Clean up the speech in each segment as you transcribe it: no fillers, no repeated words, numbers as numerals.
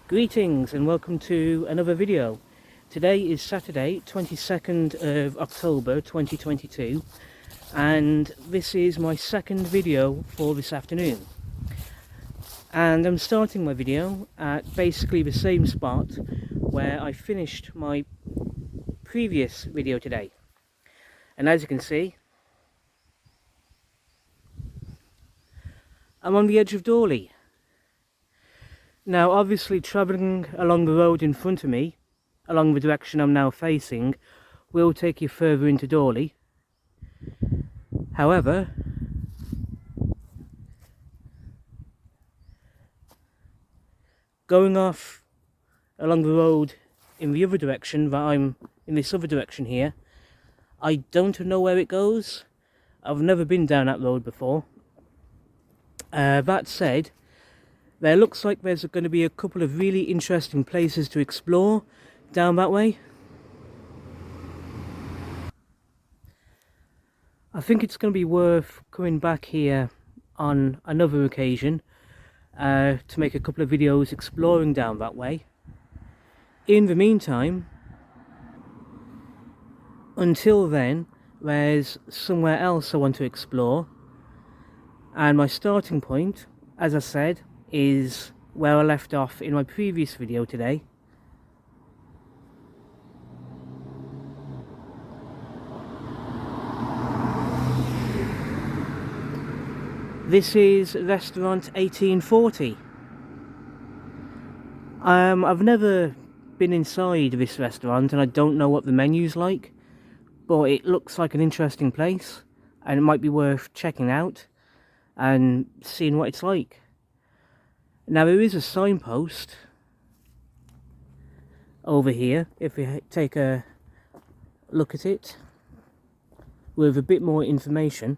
Greetings and welcome to another video. Today is Saturday 22nd of October 2022 and this is my second video for this afternoon. And I'm starting my video at basically the same spot where I finished my previous video today. And as you can see, I'm on the edge of Dawley. Now obviously travelling along the road in front of me, along the direction I'm now facing, will take you further into Dawley. However, going off along the road in the other direction, that I'm in this other direction here, I don't know where it goes. I've never been down that road before. That said, there looks like there's going to be a couple of really interesting places to explore down that way. I think it's going to be worth coming back here on another occasion to make a couple of videos exploring down that way. In the meantime, until then, there's somewhere else I want to explore, and my starting point, as I said, is where I left off in my previous video today. This is restaurant 1840. I've never been inside this restaurant and I don't know what the menu's like, but it looks like an interesting place and it might be worth checking out and seeing what it's like. Now there is a signpost over here, if we take a look at it, with a bit more information.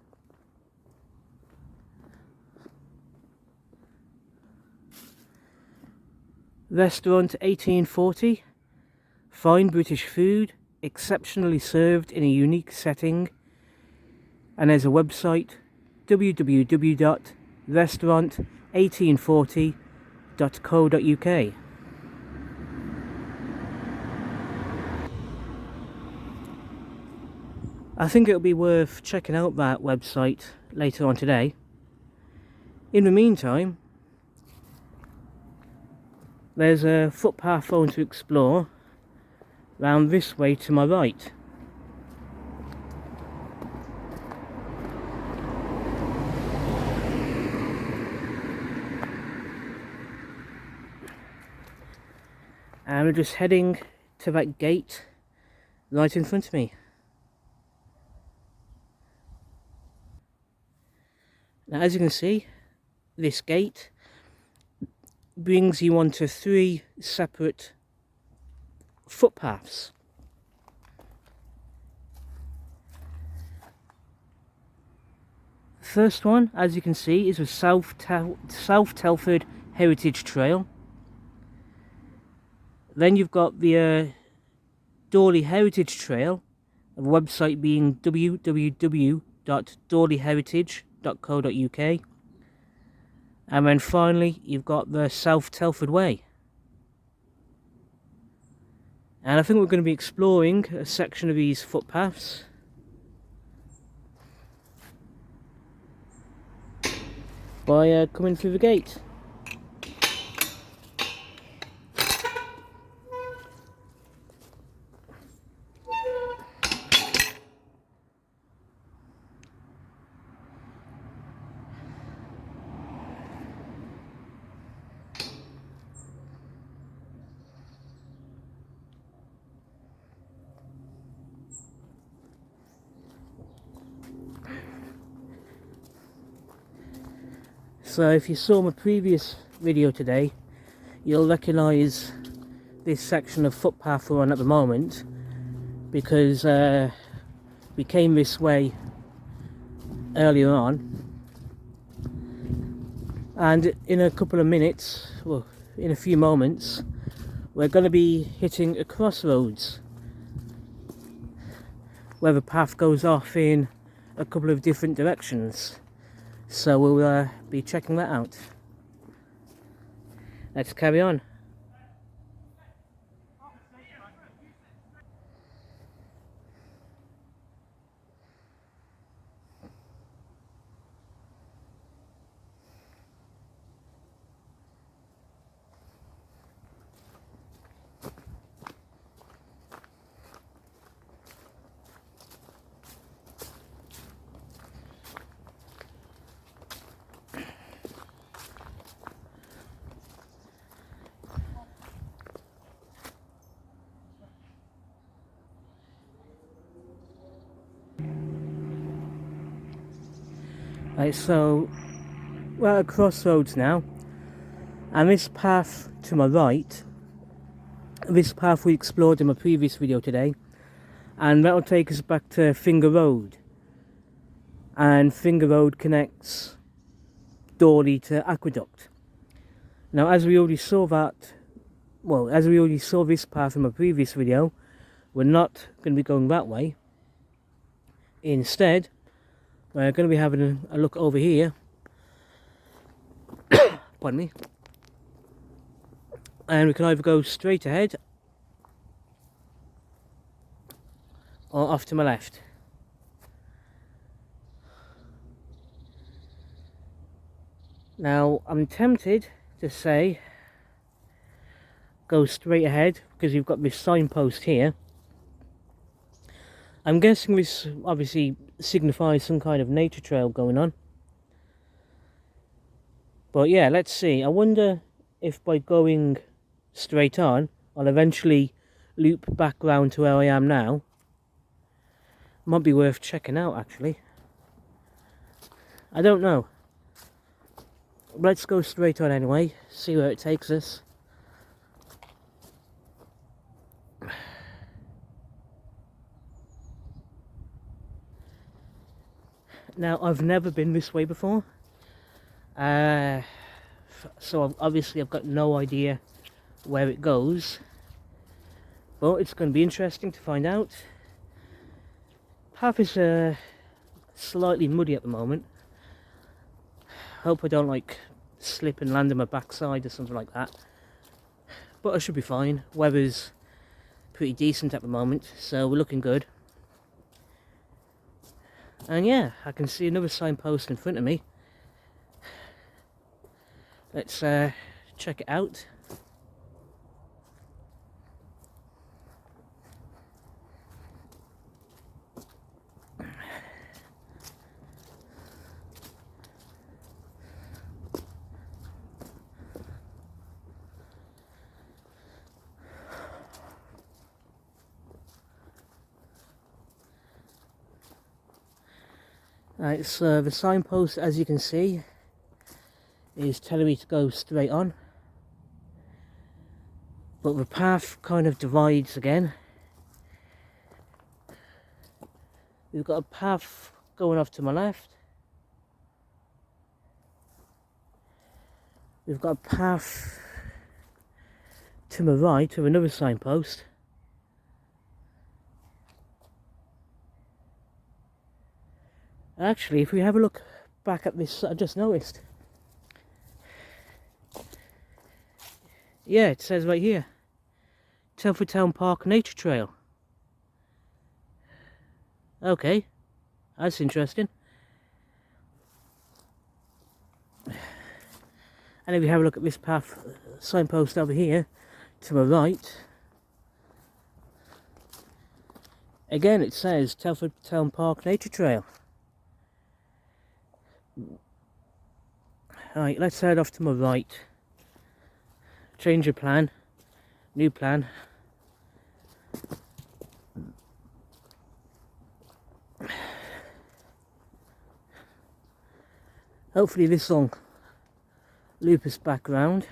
Restaurant 1840, fine British food, exceptionally served in a unique setting. And there's a website, www.restaurant1840.co.uk. I think it'll be worth checking out that website later on today. In the meantime, there's a footpath I want to explore round this way to my right. And we're just heading to that gate right in front of me. Now as you can see, this gate brings you onto 3 separate footpaths. The first one, as you can see, is the South Telford Heritage Trail. Then you've got the Dawley Heritage Trail, the website being www.dawleyheritage.co.uk. And then finally, you've got the South Telford Way. And I think we're going to be exploring a section of these footpaths by coming through the gate. So if you saw my previous video today, you'll recognise this section of footpath we're on at the moment, because we came this way earlier on, and in a couple of minutes, well, in a few moments, we're going to be hitting a crossroads where the path goes off in a couple of different directions. So we'll be checking that out. Let's carry on. Right, so we're at a crossroads now, and this path to my right, this path we explored in my previous video today, and that'll take us back to Finger Road, and Finger Road connects Dawley to Aqueduct. Now, as we already saw this path in my previous video, we're not going to be going that way. Instead, we're going to be having a look over here. Pardon me. And we can either go straight ahead or off to my left. Now, I'm tempted to say go straight ahead because you've got this signpost here. I'm guessing this obviously signifies some kind of nature trail going on. But yeah, let's see. I wonder if by going straight on, I'll eventually loop back round to where I am now. Might be worth checking out, actually. I don't know. Let's go straight on anyway, see where it takes us. Now, I've never been this way before, so obviously I've got no idea where it goes, but it's going to be interesting to find out. Path is slightly muddy at the moment. Hope I don't like slip and land on my backside or something like that, but I should be fine. Weather's pretty decent at the moment, so we're looking good. And yeah, I can see another signpost in front of me. Let's check it out. Right, so the signpost, as you can see, is telling me to go straight on, but the path kind of divides again. We've got a path going off to my left. We've got a path to my right of another signpost. Actually, if we have a look back at this, I just noticed. Yeah, it says right here, Telford Town Park Nature Trail. Okay, that's interesting. And if we have a look at this path, signpost over here, to my right, again it says Telford Town Park Nature Trail. Alright, let's head off to my right. Change of plan. New plan. Hopefully this will loop us back round.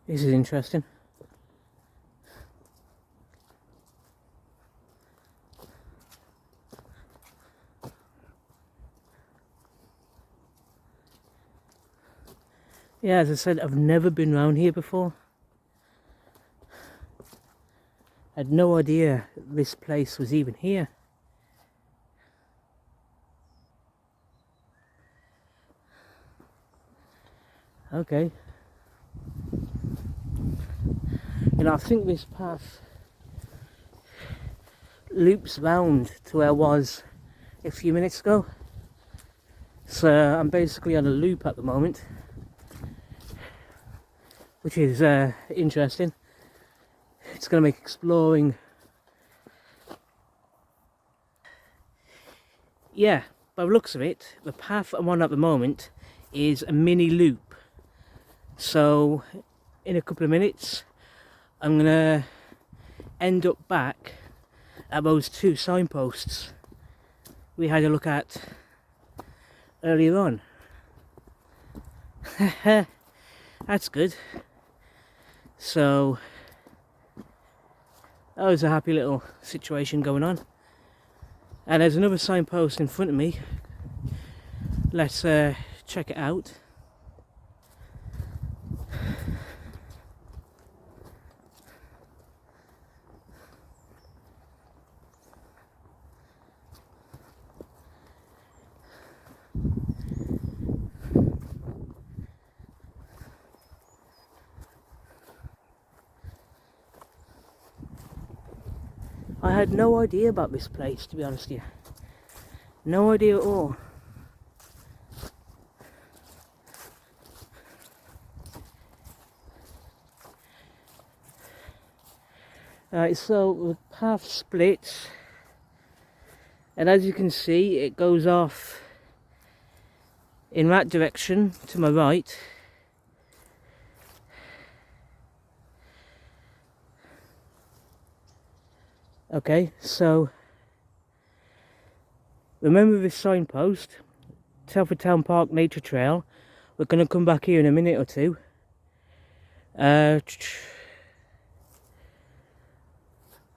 This is interesting. Yeah, as I said, I've never been round here before. I had no idea this place was even here. Okay. You know, I think this path loops round to where I was a few minutes ago. So I'm basically on a loop at the moment, which is interesting. It's going to make exploring, yeah, by the looks of it, the path I'm on at the moment is a mini loop. So in a couple of minutes I'm gonna end up back at those two signposts we had a look at earlier on. That's good. So that was a happy little situation going on. And there's another signpost in front of me. Let's check it out. I had no idea about this place, to be honest with you. No idea at all. Alright, so the path splits, and as you can see it goes off in that direction to my right. Okay, so remember this signpost, Telford Town Park Nature Trail. We're going to come back here in a minute or two. I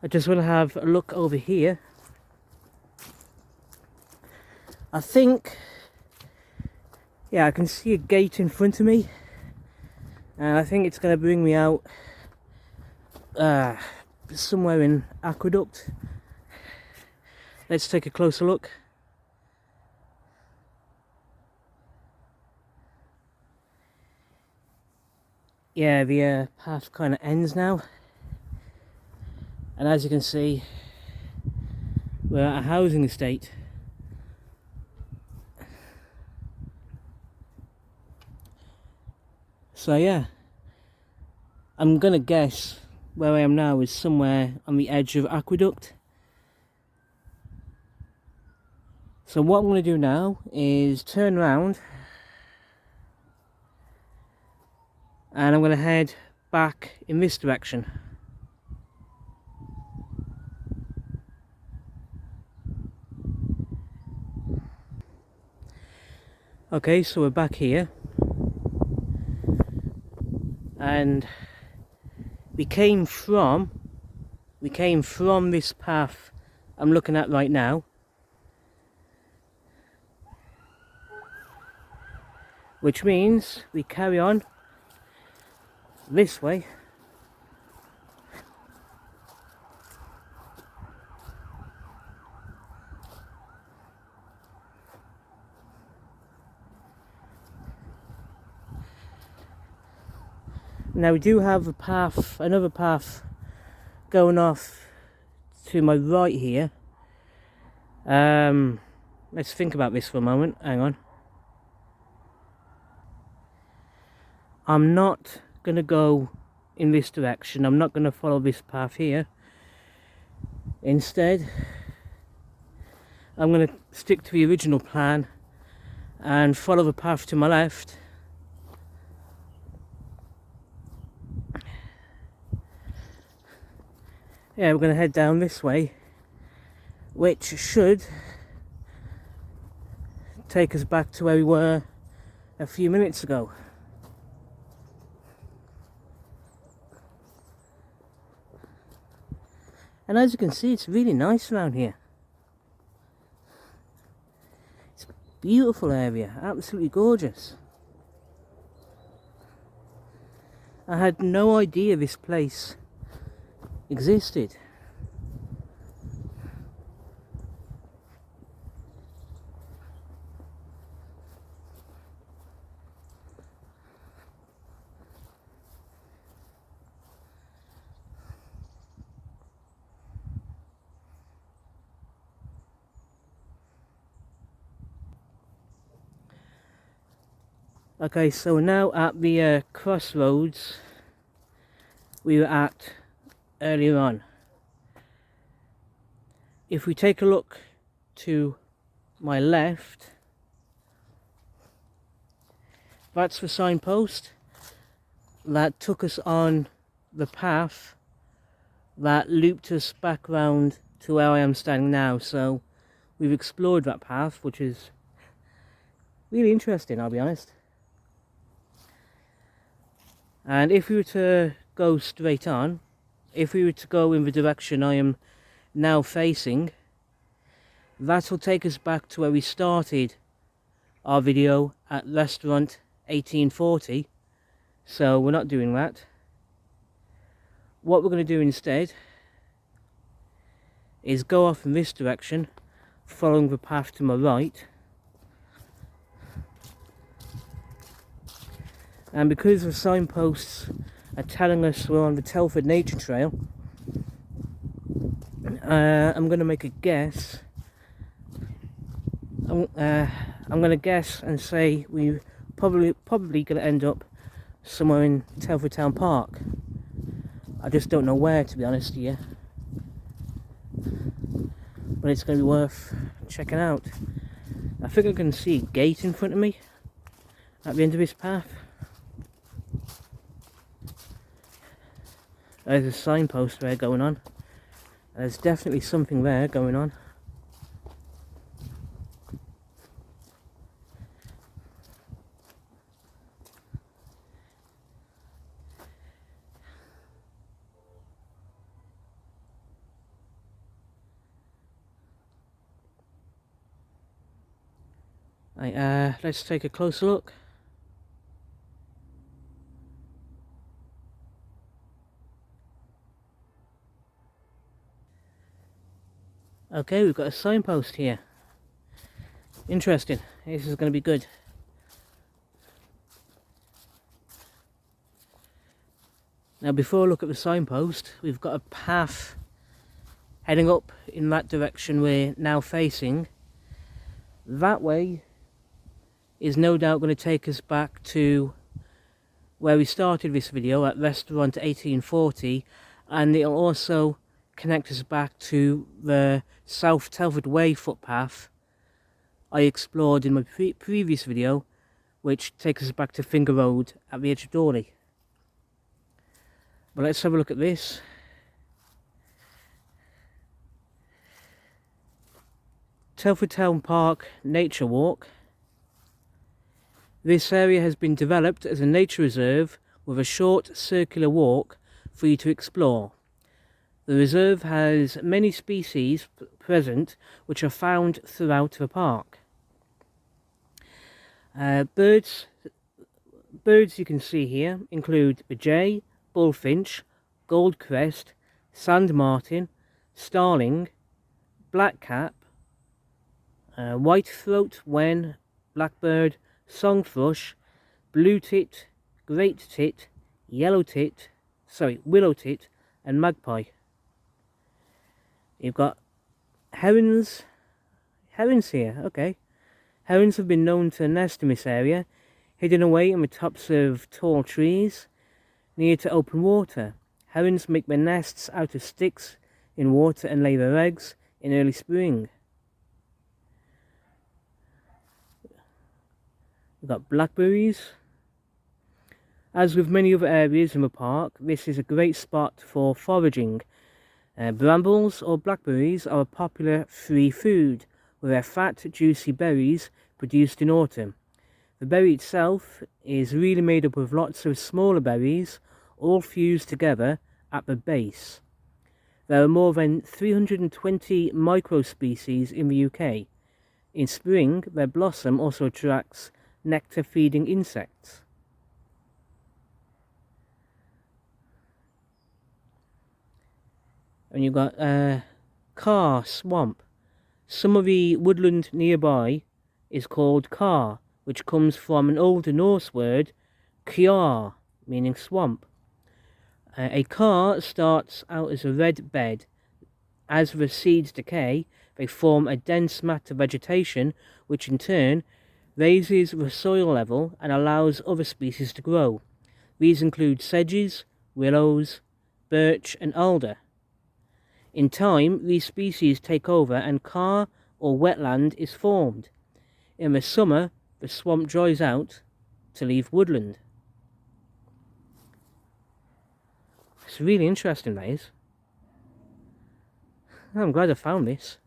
just want to have a look over here. I think, yeah, I can see a gate in front of me, and I think it's going to bring me out somewhere in Aqueduct. Let's take a closer look. Yeah, the path kind of ends now, and as you can see we're at a housing estate. So yeah, I'm gonna guess where I am now is somewhere on the edge of Aqueduct. So what I'm going to do now is turn around and I'm going to head back in this direction. Okay, so we're back here, and we came from this path I'm looking at right now, which means we carry on this way. Now we do have a path, another path going off to my right here. Let's think about this for a moment. Hang on. I'm not going to go in this direction. I'm not going to follow this path here. Instead, I'm going to stick to the original plan and follow the path to my left. Yeah, we're going to head down this way, which should take us back to where we were a few minutes ago. And as you can see, it's really nice around here. It's a beautiful area, absolutely gorgeous. I had no idea this place existed. Okay, so we're now at the crossroads we were at earlier on. If we take a look to my left, that's the signpost. that took us on the path that looped us back round to where I am standing now. So we've explored that path, which is really interesting, I'll be honest. And if we were to go straight on, if we were to go in the direction I am now facing, that will take us back to where we started our video at restaurant 1840. So we're not doing that. What we're going to do instead is go off in this direction, following the path to my right. And because the signposts are telling us we're on the Telford Nature Trail, I'm going to make a guess. I'm going to guess and say we're probably going to end up somewhere in Telford Town Park. I just don't know where, to be honest here, but it's going to be worth checking out. I think I can see a gate in front of me at the end of this path. There's a signpost there going on. There's definitely something there going on. Let's take a closer look. Okay, we've got a signpost here. Interesting. This is going to be good. Now, before I look at the signpost, we've got a path heading up in that direction we're now facing. That way is no doubt going to take us back to where we started this video at restaurant 1840, and it'll also connect us back to the South Telford Way footpath I explored in my previous video, which takes us back to Finger Road at the edge of Dawley. But let's have a look at this. Telford Town Park Nature Walk. This area has been developed as a nature reserve with a short circular walk for you to explore. The reserve has many species present which are found throughout the park. Birds you can see here include the jay, bullfinch, goldcrest, sand martin, starling, blackcap, white-throat wen, blackbird, song thrush, blue tit, great tit, willow tit, and magpie. You've got herons here, okay. Herons have been known to nest in this area, hidden away in the tops of tall trees, near to open water. Herons make their nests out of sticks in water and lay their eggs in early spring. We've got blackberries. As with many other areas in the park, this is a great spot for foraging. Brambles or blackberries are a popular free food, with their fat, juicy berries produced in autumn. The berry itself is really made up of lots of smaller berries, all fused together at the base. There are more than 320 microspecies in the UK. In spring, their blossom also attracts nectar-feeding insects. And you've got Carr Swamp. Some of the woodland nearby is called Carr, which comes from an Old Norse word, kjar, meaning swamp. A carr starts out as a red bed. As the seeds decay, they form a dense mat of vegetation, which in turn raises the soil level and allows other species to grow. These include sedges, willows, birch and alder. In time, these species take over and carr or wetland is formed. In the summer, the swamp dries out to leave woodland. It's really interesting, that is. I'm glad I found this.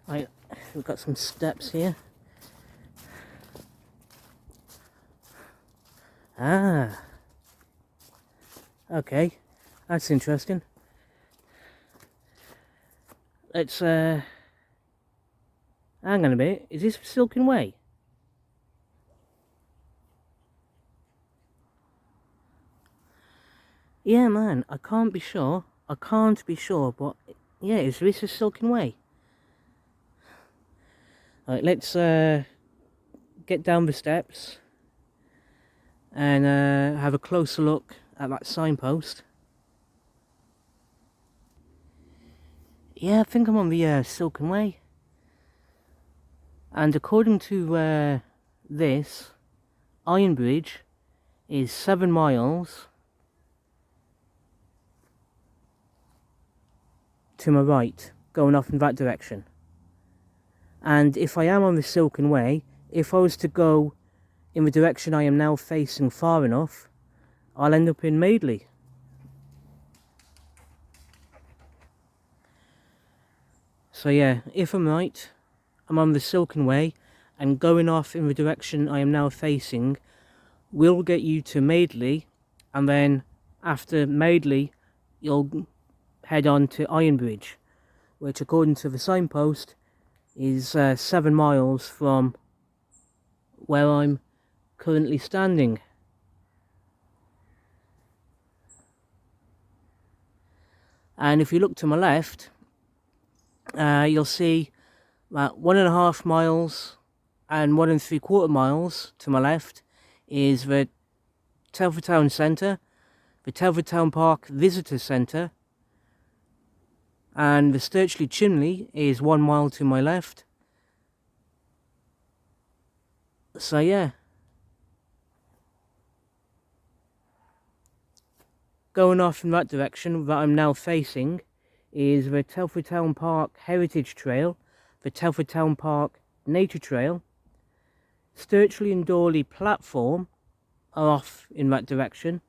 Right, we've got some steps here. Ah, okay, that's interesting. Let's hang on a bit. Is this Silken Way? Yeah, man, I can't be sure. I can't be sure, but yeah, is this a Silken Way? Right, let's get down the steps and have a closer look at that signpost. Yeah, I think I'm on the Silken Way. And according to this, Iron Bridge is 7 miles to my right, going off in that direction. And if I am on the Silken Way, if I was to go in the direction I am now facing far enough, I'll end up in Madeley. So yeah, if I'm right, I'm on the Silken Way, and going off in the direction I am now facing will get you to Madeley, and then after Madeley you'll head on to Iron Bridge, which according to the signpost is 7 miles from where I'm currently standing. And if you look to my left, you'll see about 1.5 miles and 1 3/4 miles to my left is the Telford Town Centre, the Telford Town Park Visitor Centre, and the Sturchley Chimney is 1 mile to my left. So yeah, going off in that direction that I'm now facing is the Telford Town Park Heritage Trail, the Telford Town Park Nature Trail. Sturchley and Dawley platform are off in that direction,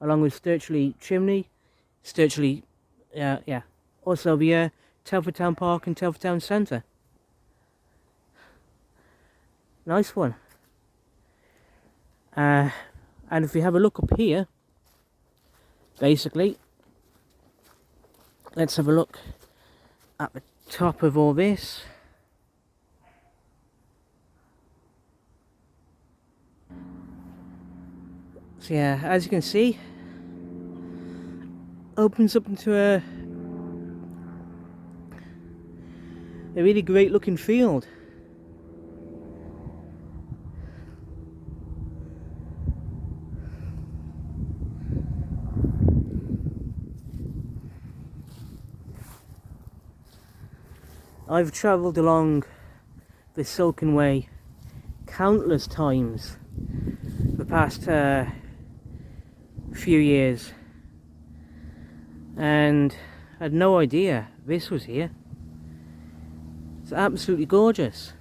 along with Sturchley Chimney, also the Telford Town Park and Telford Town Centre. Nice one. And if we have a look up here, basically, let's have a look at the top of all this. So yeah, as you can see, opens up into a really great looking field. I've travelled along the Silken Way countless times the past few years, and I had no idea this was here. It's absolutely gorgeous.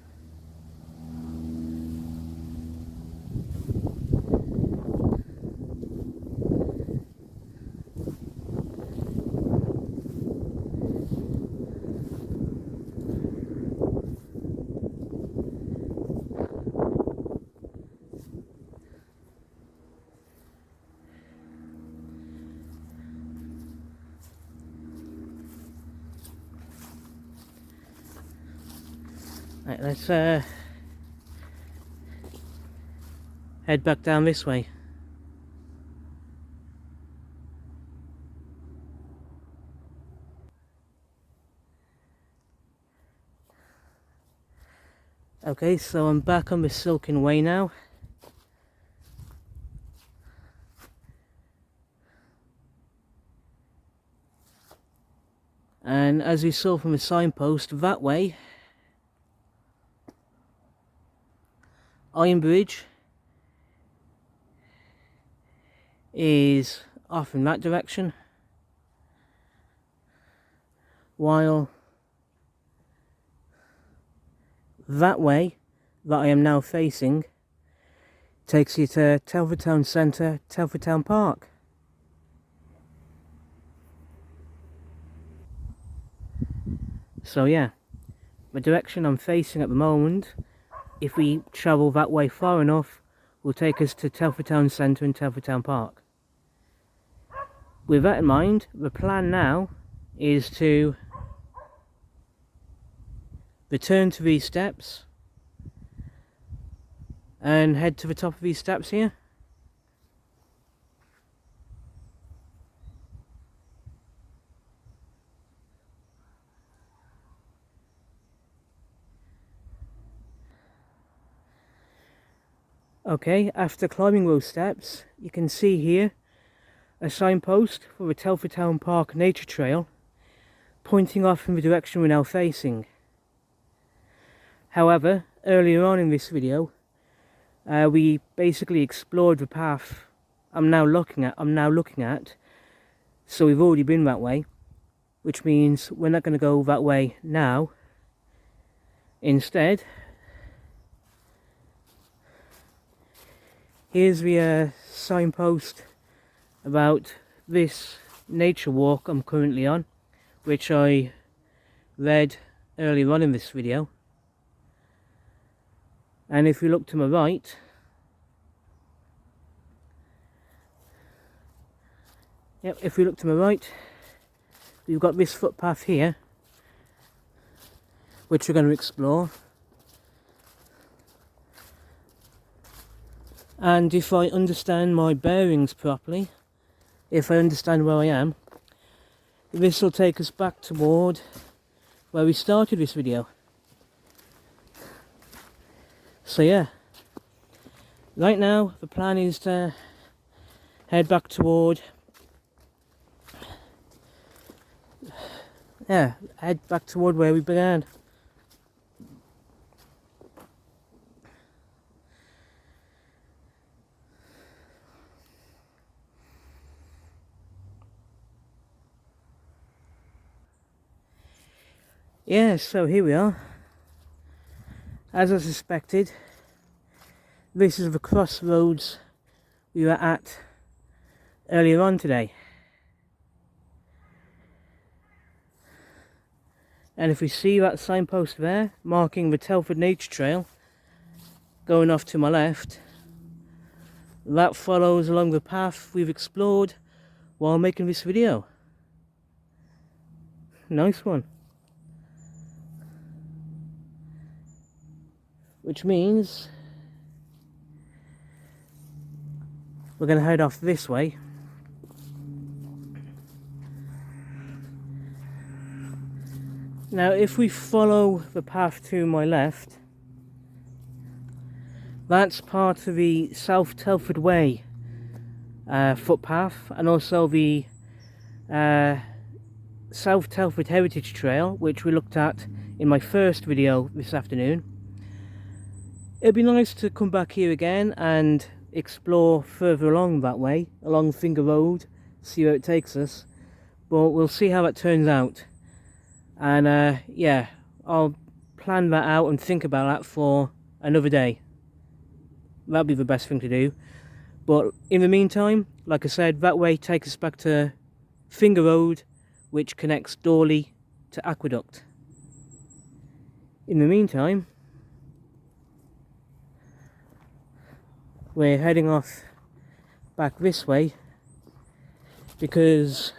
Right, let's head back down this way. Okay, so I'm back on the Silken Way now. And as we saw from the signpost, that way Iron Bridge is off in that direction, while that way that I am now facing takes you to Telford Town Centre, Telford Town Park. So yeah, the direction I'm facing at the moment, if we travel that way far enough, will take us to Telford Town Centre and Telford Town Park. With that in mind, the plan now is to return to these steps and head to the top of these steps here. Okay, after climbing those steps, you can see here a signpost for the Telford Town Park Nature Trail pointing off in the direction we're now facing. However, earlier on in this video, we basically explored the path I'm now looking at, so we've already been that way, which means we're not going to go that way now. Instead, here's the signpost about this nature walk I'm currently on, which I read earlier on in this video. And if we look to my right, we've got this footpath here, which we're going to explore. And if I understand my bearings properly, if I understand where I am, this will take us back toward where we started this video. So yeah, right now the plan is to head back toward where we began. Yeah, so here we are. As I suspected, this is the crossroads we were at earlier on today. And if we see that signpost there, marking the Telford Nature Trail, going off to my left, that follows along the path we've explored while making this video. Nice one. Which means we're going to head off this way. Now if we follow the path to my left, that's part of the South Telford Way footpath, and also the South Telford Heritage Trail, which we looked at in my first video this afternoon. It'd be nice to come back here again and explore further along that way, along Finger Road, see where it takes us, but we'll see how it turns out. And yeah, I'll plan that out and think about that for another day. That'd be the best thing to do. But in the meantime, like I said, that way takes us back to Finger Road, which connects Dawley to Aqueduct. In the meantime, we're heading off back this way because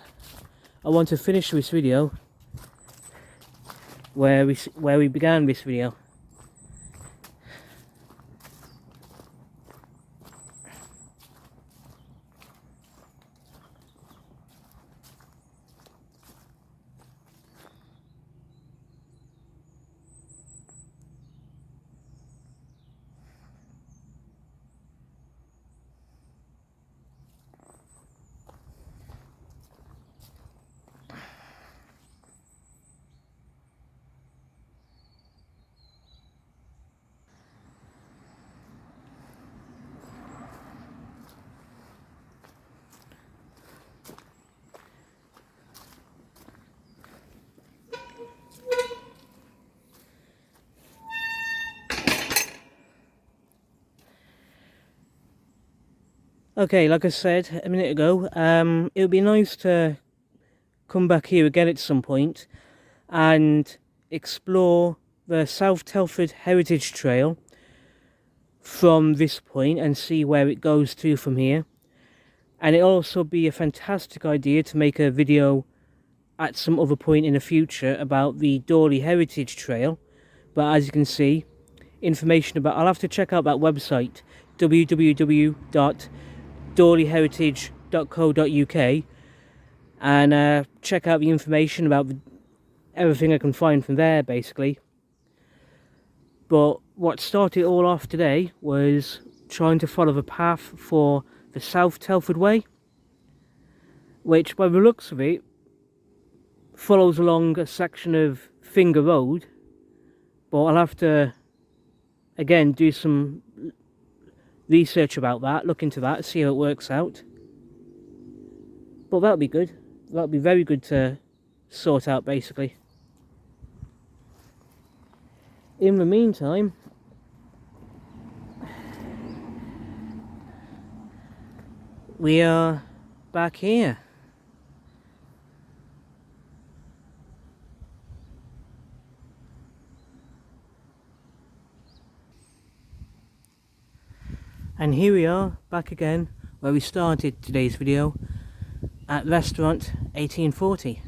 I want to finish this video where we began this video. Okay, like I said a minute ago, it would be nice to come back here again at some point and explore the South Telford Heritage Trail from this point and see where it goes to from here. And it'll also be a fantastic idea to make a video at some other point in the future about the Dawley Heritage Trail. But as you can see, information about, I'll have to check out that website, www.dawleyheritage.co.uk, and check out the information about everything I can find from there, basically. But what started it all off today was trying to follow the path for the South Telford Way, which by the looks of it follows along a section of Finger Road, but I'll have to again do some research about that, look into that, see how it works out. But that'll be good. That'll be very good to sort out, basically. In the meantime, we are back here. And here we are, back again, where we started today's video, at restaurant 1840.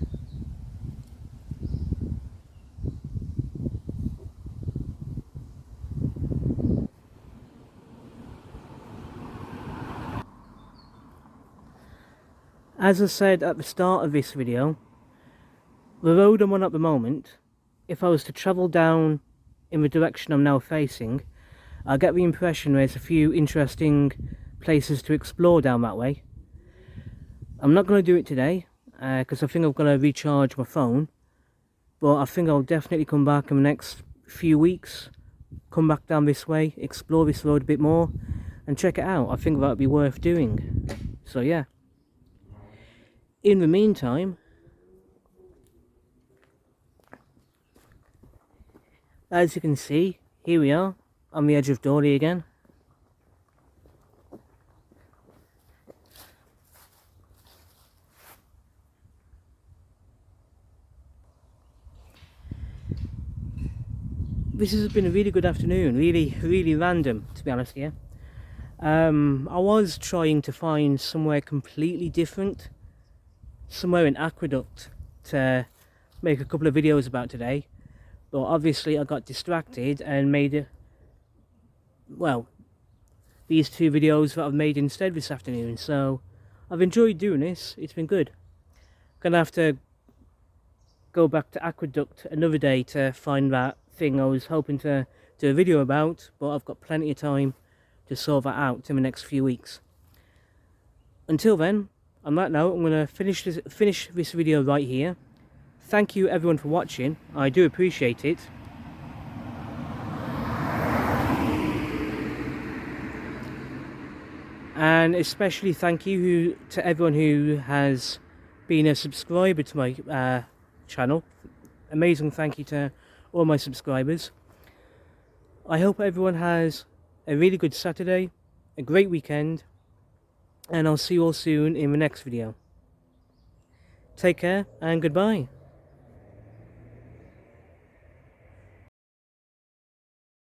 As I said at the start of this video, the road I'm on at the moment, if I was to travel down in the direction I'm now facing, I get the impression there's a few interesting places to explore down that way. I'm not going to do it today, because I think I'm going to recharge my phone, but I think I'll definitely come back in the next few weeks, come back down this way, explore this road a bit more, and check it out. I think that would be worth doing. So yeah. In the meantime, as you can see, here we are on the edge of Dawley again. This has been a really good afternoon, really random, to be honest here. I was trying to find somewhere completely different, somewhere in Aqueduct, to make a couple of videos about today, but obviously I got distracted and made these two videos that I've made instead this afternoon. So I've enjoyed doing this, it's been good. Gonna have to go back to Aqueduct another day to find that thing I was hoping to do a video about, but I've got plenty of time to sort that out in the next few weeks. Until then, on that note, I'm going to finish this video right here. Thank you everyone for watching, I do appreciate it. And especially thank you to everyone who has been a subscriber to my channel. Amazing thank you to all my subscribers. I hope everyone has a really good Saturday, a great weekend, and I'll see you all soon in the next video. Take care and goodbye.